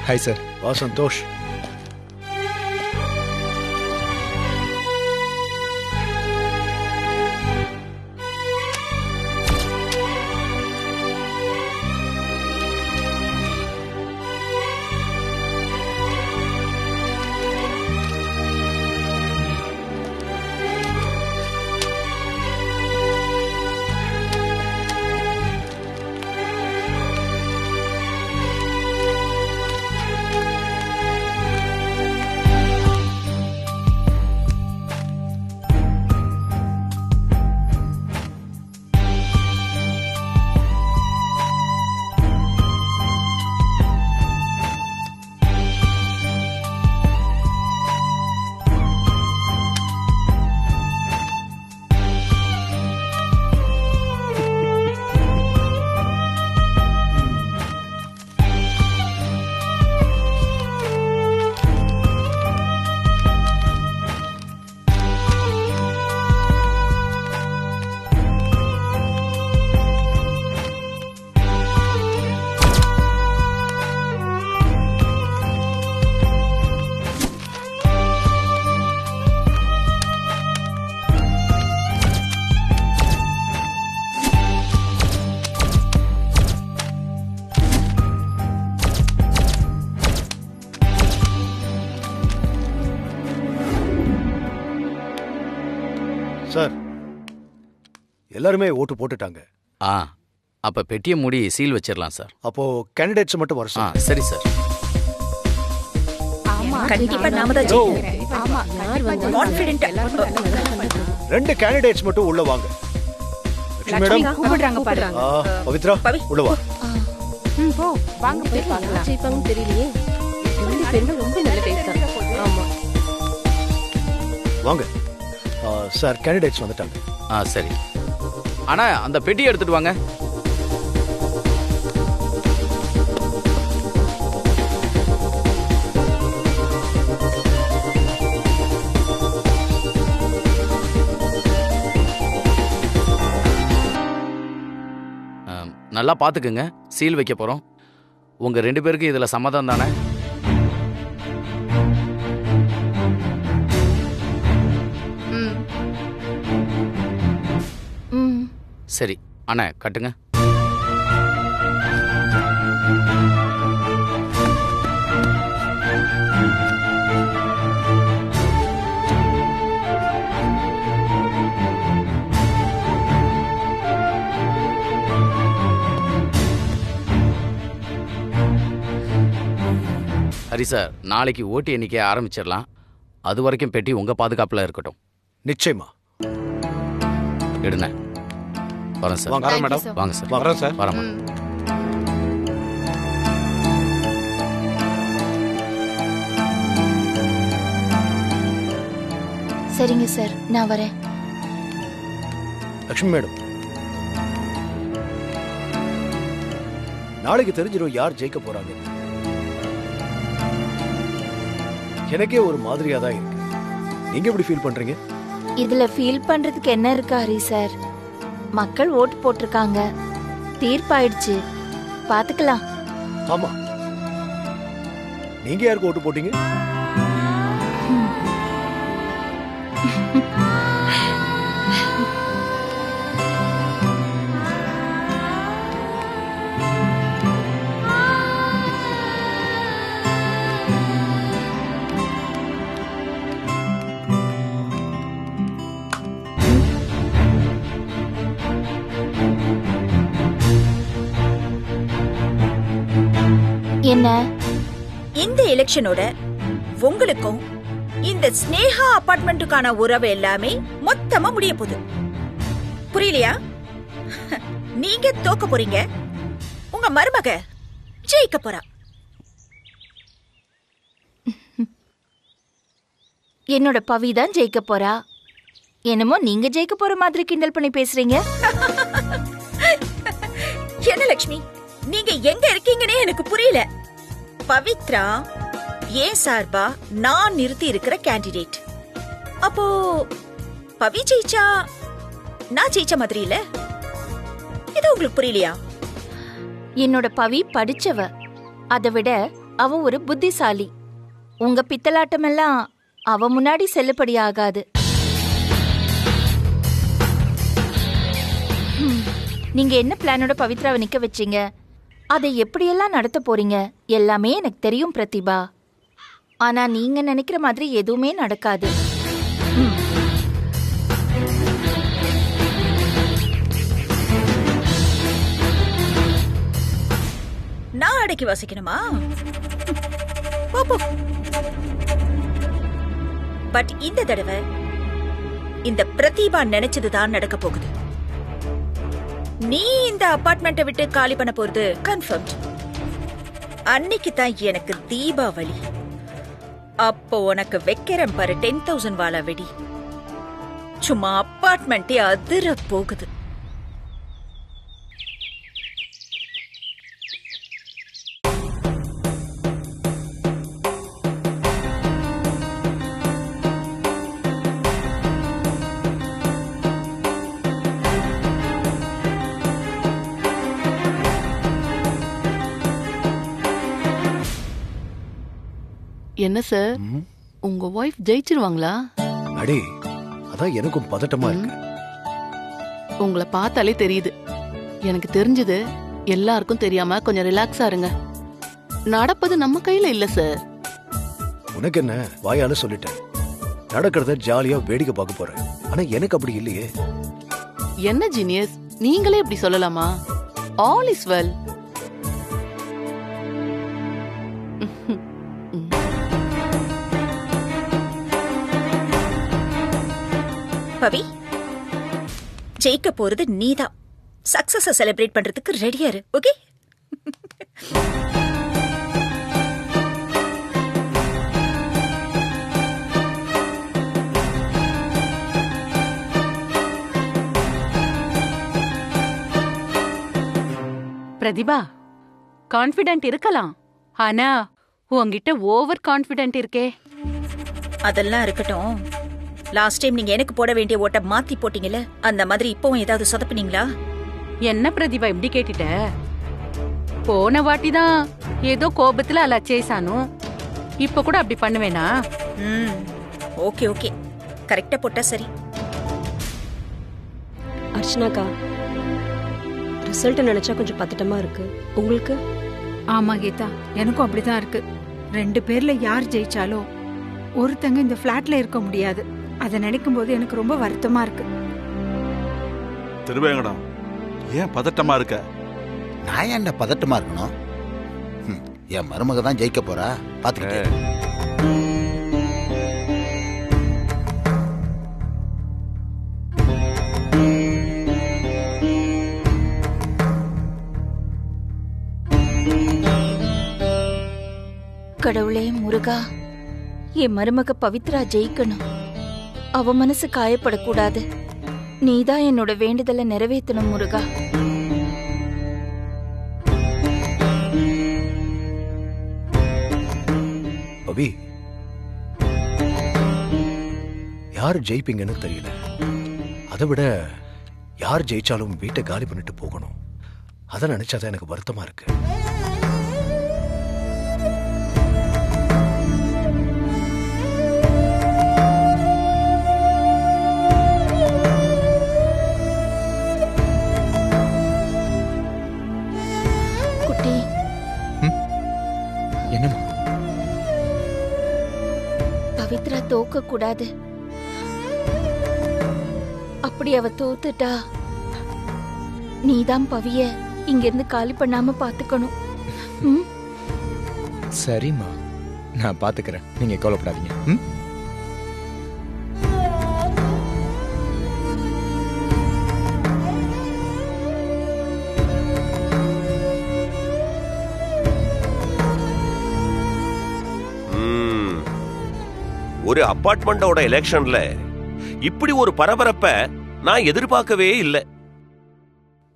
Hi sir. வா Santhosh. Sir, எல்லாருமே ஓட்டு போட்டுட்டாங்க. அப்ப பெட்டியை மூடி சீல் வச்சிடலாம் சார். அப்போ கேண்டிடேட்ஸ் மட்டும் வர சார். சரி சார். கண்டிப்பா நாம தான் ஜெயிப்போம். ஆமா, கான்ஃபிடென்ட். 2 கேண்டிடேட்ஸ் மட்டும் உள்ள வாங்க. லட்சுமி கூப்பிடுறாங்க பாரு. பவித்ரா உள்ள வா. போ, வாங்க போய் பார்க்கலாம். ஜெயிப்பாங்கன்னு தெரியலையே. ரெண்டு பேரும் ரொம்ப நல்ல பேசுறாங்க. ஆமா. வாங்க. சார், கேண்டிடேட்ஸ் வந்துட்டாங்க. சரி. ஆனா அந்த பெட்டியை எடுத்துட்டு வாங்க. நல்லா பாத்துக்குங்க. சீல் வைக்க போறோம். உங்க 2 பேருக்கு இதுல சம்மதம் தானே? சரி அண்ணா, கட்டுங்க. ஹரி சார், நாளைக்கு ஓட்டு எண்ணிக்கை ஆரம்பிச்சிடலாம். அது வரைக்கும் பெட்டி உங்க பாதுகாப்புல இருக்கட்டும். நிச்சயமா. எடுங்க. வரேன் சார். வாங்க மேடம். வாங்க சார். வரேன் சார். வரேன். சரிங்க சார், நான் வரேன். லட்சுமி மேடம், நாளைக்கு தெரிஞ்சிடும் யார் ஜெயிக்க போறாங்க. எனக்கே ஒரு மாதிரியா தான் இருக்கு. நீங்க எப்படி ஃபீல் பண்றீங்க? இதுல ஃபீல் பண்றதுக்கு என்ன இருக்கு ஹரி சார்? மக்கள் ஓட்டு போட்டிருக்காங்க, தீர்ப்பாயிடுச்சு, பாத்துக்கலாம். ஆமா, நீங்க யாருக்கு ஓட்டு போட்டீங்க? என்ன? இந்த எலெக்ஷனோட உங்களுக்கும் இந்த ஸ்னேகா அபார்ட்மெண்ட்டுக்கான உறவு எல்லாமே மொத்தமா முடிய போகுது. புரியலையா? நீங்க தோக்க போறீங்க, உங்க மருமக ஜெயிக்க போறா. என்னோட பவி தான் ஜெயிக்க போறா. என்னமோ நீங்க ஜெயிக்க போற மாதிரி கிண்டல் பண்ணி பேசுறீங்க. என்ன லட்சுமி, நீங்க எங்க இருக்கீங்கன்னே எனக்கு புரியல. பவித்ரா ஏன் சார்பா நான் நிறுத்தி இருக்கிற கேண்டிடேட். அப்போ பவி ஜெயிச்சா நான் ஜெயிச்ச மாதிரி இல்ல? இது உங்களுக்கு புரியலையா? என்னோட பவி படிச்சவ, அதை விட அவ ஒரு புத்திசாலி. உங்க பித்தலாட்டமெல்லாம் அவ முன்னாடி செல்லுபடி ஆகாது. நீங்க என்ன பிளானோட பவித்ராவை நிக்க வச்சீங்க, அதை எப்படியெல்லாம் நடத்த போறீங்க எல்லாமே எனக்கு தெரியும் பிரதிபா. ஆனா நீங்க நினைக்கிற மாதிரி எதுவுமே நடக்காது. நான் அடக்கி வாசிக்கணுமா? பட் இந்த தடவை இந்த பிரதிபா நினைச்சதுதான் நடக்க போகுது. நீ இந்த அபார்ட்மெண்ட்டை விட்டு காலி பண்ண போறது கன்ஃபர்ம்ட். அன்னைக்கு தான் எனக்கு தீபாவளி. அப்போ உனக்கு வைக்கிறேன் பாரு 10,000 வாலா வெடி. சும்மா அபார்ட்மெண்ட்டே அதிர போகுது. என்ன சார், உங்க வைஃப் ஜெயிச்சிருவாங்களா? அடே, அதான் எனக்கும் பதட்டமா இருக்கு. உங்களை பார்த்தாலே தெரியுது. எனக்கு தெரிஞ்சது எல்லாருக்கும் தெரியாம கொஞ்சம் ரிலாக்ஸா இருங்க. நடப்பது நம்ம கையில இல்ல சார். உனக்கு என்ன, வாயால சொல்லிட்டேன். நடக்கிறத ஜாலியா வேடிக்கை பார்க்க போறேன். ஆனா எனக்கு அப்படி இல்லையே. என்ன ஜீனியஸ், நீங்களே இப்படி சொல்லலாமா? All is well. பவி, ஜெயிக்க போறது நீதான். சக்சஸ செலிப்ரேட் பண்றதுக்கு ரெடியா இரு. ஓகே? பிரதிபா, கான்ஃபிடென்ட் இருக்கலாம். ஆனா உன்கிட்ட ஓவர் கான்ஃபிடென்ட் இருக்கே. அதெல்லாம் இருக்கட்டும். லாஸ்ட் டைம் நீங்க எனக்கு போட வேண்டிய ஓட்ட மாத்தி போட்டீங்கல்ல, அந்த மாதிரி இப்பவும் ஏதாவது சொதப்பினீங்களா? என்ன பிரதிபா இப்படி கேட்டுட்ட? போன வாட்டி தான் ஏதோ கோபத்துல அலச்சேசானோ. இப்ப கூட அப்படி பண்ணுவேனா? ஓகே ஓகே, கரெக்டா போட்டா சரி. அர்ச்சனாக்கா, ரிசல்ட் நினைச்சா கொஞ்சம் பதட்டமா இருக்கு. உங்களுக்கு? ஆமா கீதா, எனக்கும் அப்படிதான் இருக்கு. 2 பேர்ல யார் ஜெயிச்சாலும் ஒருத்தங்க இந்த பிளாட்ல இருக்க முடியாது. அதை நினைக்கும் போது எனக்கு ரொம்ப வருத்தமா இருக்கு. திருவேங்கடம், ஏன் பதட்டமா இருக்க? நான் ஏன்டா பதட்டமா இருக்கணும்? என் மருமக தான் ஜெயிக்க போறா, பாத்துக்கிட்டே. கடவுளே முருகா, என் மருமக பவித்ரா ஜெயிக்கணும். அவ மனசு காயப்படக்கூடாது. நீதான் என்னோட வேண்டுதலை நிறைவேற்றணும் முருகா. பவி, யார் ஜெயிப்பீங்கன்னு தெரியல. அதை விட யார் ஜெயிச்சாலும் வீட்டை காலி பண்ணிட்டு போகணும். அதை நினைச்சாதான் எனக்கு வருத்தமா இருக்கு. பவித்ரா தோக்க கூடாது. அப்படி அவ தோத்துட்டா நீதான் பவிய இங்கிருந்து காலி பண்ணாம பாத்துக்கணும். சரிம்மா, நான் பாத்துக்கிறேன். நீங்க கவலைப்படாதீங்க. ஒரு அபார்ட்மெண்டோட எலெக்ஷன்ல இப்படி ஒரு பரபரப்ப நான் எதிர்பார்க்கவே இல்லை.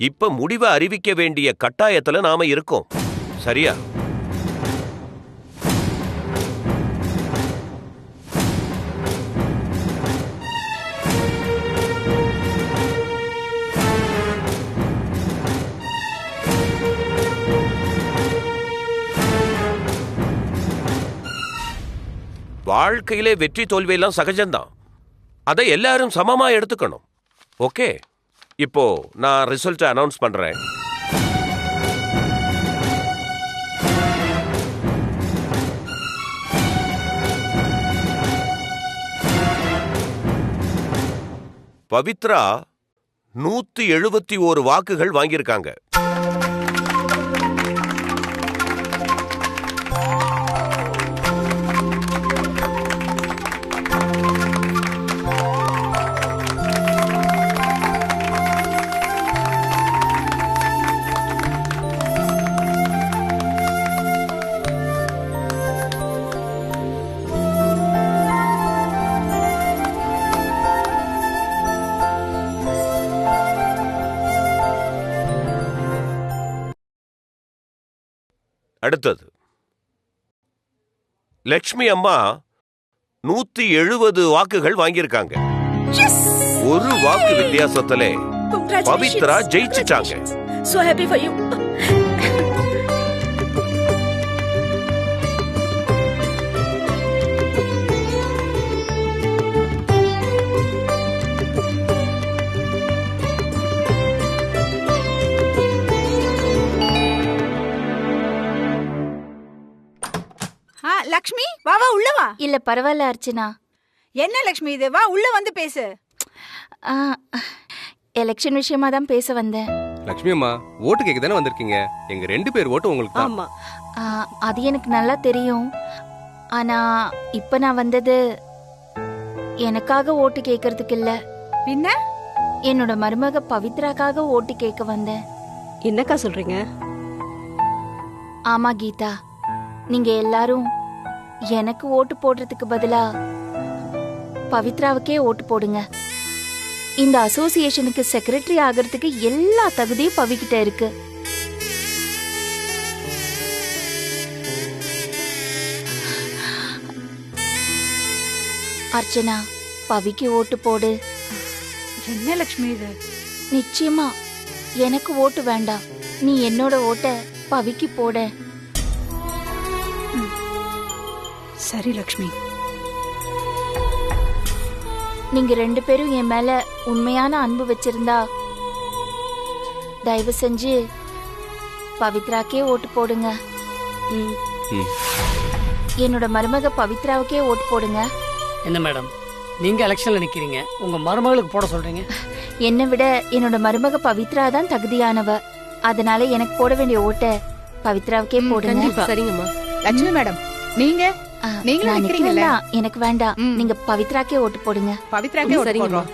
இப்ப முடிவை அறிவிக்க வேண்டிய கட்டாயத்துல நாம இருக்கோம். சரியா? வாழ்க்கையிலே வெற்றி தோல்வியெல்லாம் சகஜம்தான். அதை எல்லாரும் சமமா எடுத்துக்கணும். ஓகே, இப்போ நான் ரிசல்ட்டை அனௌன்ஸ் பண்றேன். பவித்ரா 171 வாக்குகள் வாங்கியிருக்காங்க. அடுத்தது லட்சுமி அம்மா 170 வாக்குகள் வாங்கியிருக்காங்க. ஒரு வாக்கு வித்தியாசத்திலே பவித்ரா ஜெயிச்சிட்டாங்க. So happy for you. Lakshmi வா வா உள்ள வா. இல்ல பரவாயில்ல அர்ச்சனா. என்ன லக்ஷ்மி இது, வா உள்ள வந்து பேசு. எலெக்ஷன் விஷயமா தான் பேச வந்தேன். லக்ஷ்மி அம்மா, ஓட்டு கேட்க தானே வந்திருக்கீங்க. எங்க 2 பேர் ஓட்டு உங்களுக்கு தான். ஆமா, அது எனக்கு நல்லா தெரியும். ஆனா இப்ப நான் வந்தது எனக்காக ஓட்டு கேட்கறதுக்கு இல்ல, பின்ன என்னோட மருமக பவித்ராக்காக ஓட்டு கேட்க வந்தேன். என்னக்கா சொல்றீங்க? ஆமா கீதா, நீங்க எல்லாரும் எனக்கு ஓட்டு போடுறதுக்கு பதிலா பவித்ராவுக்கே ஓட்டு போடுங்க. இந்த அசோசியேஷனுக்கு செக்ரட்டரி ஆகிறதுக்கு எல்லா தகுதியும் பவிக்கிட்ட இருக்கு. அர்ச்சனா, பவிக்கு ஓட்டு போடு. என்ன லக்ஷ்மி இது? நிச்சயமா எனக்கு ஓட்டு வேண்டாம், நீ என்னோட ஓட்ட பவிக்கு போட. சரி லக்ஷ்மி. நீங்க 2 பேரும் என் மேல உண்மையான அன்பு வச்சிருந்தா தயவு செஞ்சு பவித்ராக்கே ஓட்டு போடுங்க. என்னோட மருமக பவித்ராவுக்கே ஓட்டு போடுங்க. என்ன மேடம், நீங்க எலெக்ஷன்ல நிக்கிறீங்க, உங்க மருமகளுக்கு போட சொல்றீங்க? என்னை விட என்னோட மருமக பவித்ரா தான் தகுதியானவ. அதனால எனக்கு போட வேண்டிய ஓட்ட பவித்ராவுக்கே போடுங்க. சரிங்கம்மா. லட்சுமி மேடம், நீங்க எனக்கு வேண்டாம், நீங்க பவித்ராக்கே ஓட்டு போடுங்க. பவித்ராக்கே ஓட்டு போடுறோம்.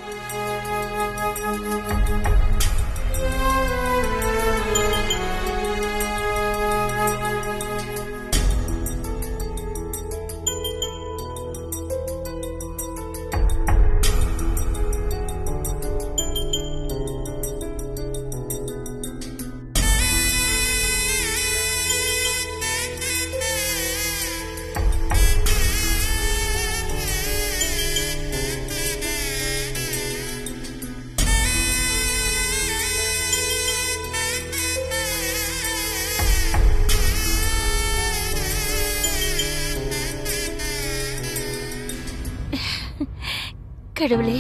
கடவுளே,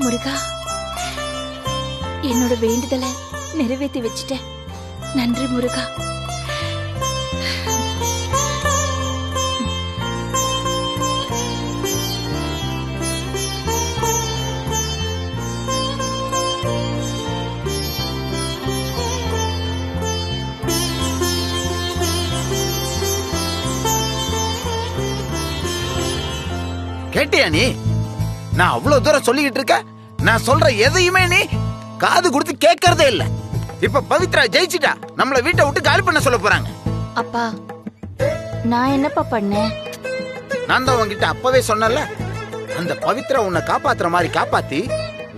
முருகா, என்னோட வேண்டுதலை நிறைவேற்றி வச்சிட்டேன். நன்றி முருகா. கேட்டியா நீ? நான் அவ்வளவு தூரம் சொல்லிக்கிட்டு இருக்க, நான் சொல்ற எதையுமே நீ காது கொடுத்து கேட்கறதே இல்ல. இப்ப பவித்ரா ஜெயிச்சிட்டா, நம்மள வீட்டை விட்டு காலி பண்ண சொல்ல போறாங்க. அப்பா, நான் என்னப்பா பண்ணேன்? நான் தான் உன்கிட்ட அப்பவே சொன்னல, அந்த பவித்ரா உன்னை காப்பாத்துற மாதிரி காப்பாத்தி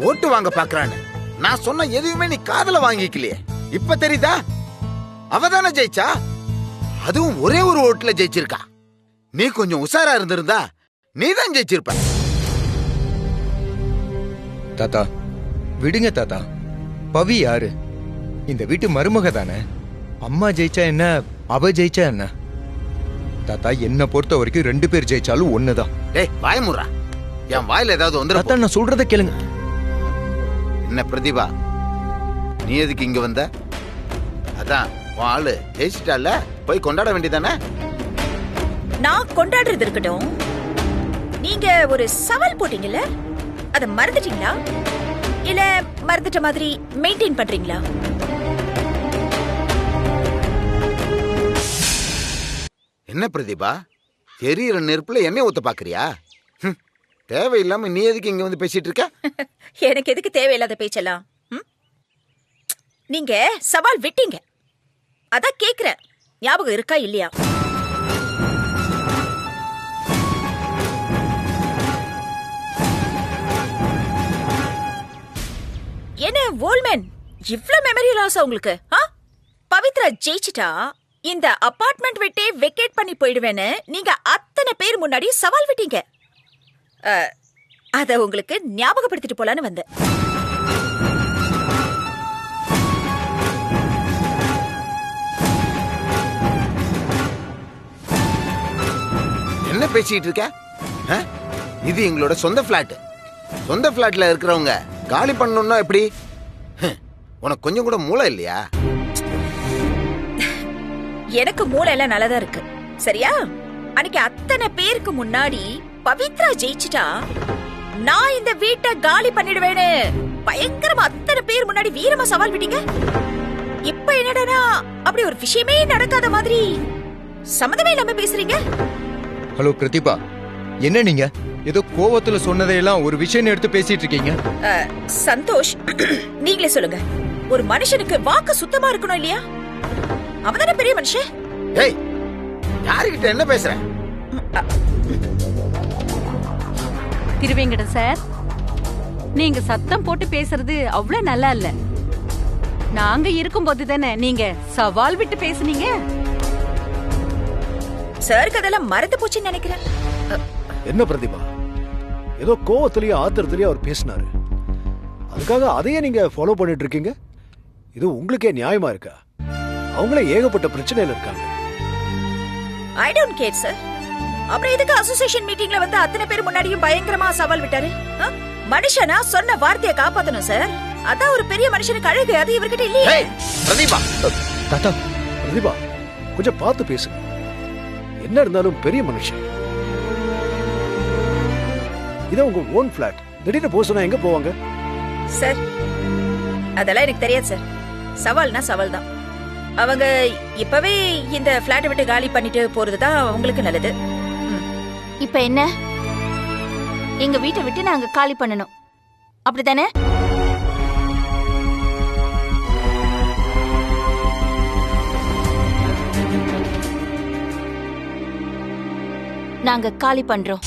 ஓட்டு வாங்க பாக்குறான்னு. நான் சொன்ன எதையுமே நீ காதுல வாங்கிக்கலையே. இப்ப தெரியுதா? அவதானே ஜெயிச்சா, அதுவும் ஒரே ஒரு ஓட்டுல ஜெயிச்சிருக்கா. நீ கொஞ்சம் உஷாரா இருந்திருந்தா நீ தான் ஜெயிச்சிருப்ப. தாத்தா விடுங்க தாத்தா. பவி யாரு? இந்த வீட்டு மருமக தானே. அம்மா ஜெயிச்சா என்ன, அவ ஜெயிச்சா என்ன? தாத்தா, என்ன பொறுத்த வரைக்கும் 2 பேர் ஜெயிச்சாலும் ஒண்ணுதான். டேய் வாய முறா, என் வாயில ஏதாவது வந்துடும். தாத்தா நான் சொல்றத கேளுங்க. என்ன பிரதிபா, நீ எதுக்கு இங்க வந்த? அதான் உன் ஆளு ஜெயிச்சிட்டால, போய் கொண்டாட வேண்டியதானே? நான் கொண்டாடுறது இருக்கட்டும், நீங்க ஒரு சவால் போட்டீங்கல்ல, அத மறந்துட்டீங்களா இல்ல மறந்துட்ட மாதிரி மெயின்டைன் பண்றீங்களா? என்ன பிரதிபா, எரியிற நெருப்புல எண்ணெய் ஊத்த பாக்குறியா? தேவையில்லாம நீ எதுக்கு இங்க வந்து பேசிட்டு இருக்க? எனக்கு எதுக்கு தேவையில்லாத பேச்செல்லாம்? நீங்க சவால் விட்டீங்க, அதான் கேக்குறேன், ஞாபகம் இருக்கா இல்லையா? என்ன ஓல்மேன், இவ்ளோ மெமரி லாஸ் உங்களுக்கு? பவித்ரா ஜெயிச்சிட்டா இந்த அபார்ட்மெண்ட் விட்டே வெக்கேட் பண்ணி போயிடுவேன்னு நீங்க அத்தனை பேர் முன்னாடி சவால் விட்டீங்க. அத உங்களுக்கு ஞாபகப்படுத்திட்டு போலான்னு வந்தேன். என்ன பேசிட்டு இருக்க? இது எங்களோட சொந்த பிளாட். சொந்த பிளாட்ல இருக்கிறவங்க காலி பண்ணணும்னா எப்படி? உனக்கு கொஞ்சம் கூட மூளை இல்லையா? எனக்கு மூளை எல்லாம் நல்லதா இருக்கு, சரியா? அன்னைக்கு அத்தனை பேருக்கு முன்னாடி பவித்ரா ஜெயிச்சிட்டா நான் இந்த வீட்டை காலி பண்ணிடுவேன்னு பயங்கரமா அத்தனை பேர் முன்னாடி வீரமா சவால் விட்டீங்க. இப்ப என்னடா அப்படி ஒரு விஷயமே நடக்காத மாதிரி சம்மதமே இல்லாம பேசுறீங்க. ஹலோ பிரதிபா, என்ன நீங்க ஏதோ கோவத்துல சொன்னதையெல்லாம் ஒரு விஷயம் எடுத்து பேசிட்டு இருக்கீங்க? சந்தோஷ், நீங்களே சொல்லுங்க, ஒரு மனுஷனுக்கு வாக்கு சுத்தமா இருக்கணும் இல்லையா? அவதானே பெரிய மனுஷன். ஏய், யாருகிட்ட என்ன பேசுற? திருவேங்கடம் சார், நீங்க சத்தம் போட்டு பேசுறது அவ்வளவு நல்லா இல்ல. நாங்க இருக்கும்போது தானே நீங்க சவால் விட்டு பேசுனீங்க. சாருக்கு அதெல்லாம் மறந்து போச்சுன்னு நினைக்கிறேன். என்ன பிரதிபா, ஏதோ கோவத்திலேயே ஆத்திரத்திலேயே அவர் பேசினாரு, அதுக்காக அதையே நீங்க ஃபாலோ பண்ணிட்டு இருக்கீங்க? இது உங்களுக்கே நியாயமா இருக்கா? அவங்களே ஏகப்பட்ட பிரச்சனையில இருக்காங்க. I don't care sir. அப்புறம் எதுக்கு அசோசியேஷன் மீட்டிங்ல வந்து அத்தனை பேர் முன்னாடியும் பயங்கரமா சவால் விட்டாரு? மனுஷனா சொன்ன வார்த்தையை காப்பாத்தணும் சார், அதான் ஒரு பெரிய மனுஷனுக்கு அழகு. அது இவர்கிட்ட இல்லையே. பிரதிபா, தாத்தா பிரதிபா கொஞ்சம் பார்த்து பேசுங்க. என்ன இருந்தாலும் பெரிய மனுஷன். இத உங்க ஓன் பிளாட், திடீர்னு போக சொன்னா எங்க போவாங்க? சார் அதெல்லாம் எனக்கு தெரியாது சார். சவால்னா சவால் தான். அவங்க இப்பவே இந்த பிளாட் விட்டு காலி பண்ணிட்டு போறதுதான் அவங்களுக்கு நல்லது. இப்ப என்ன, எங்க வீட்டை விட்டு நாங்க காலி பண்ணணும், அப்படித்தானே? நாங்க காலி பண்றோம்.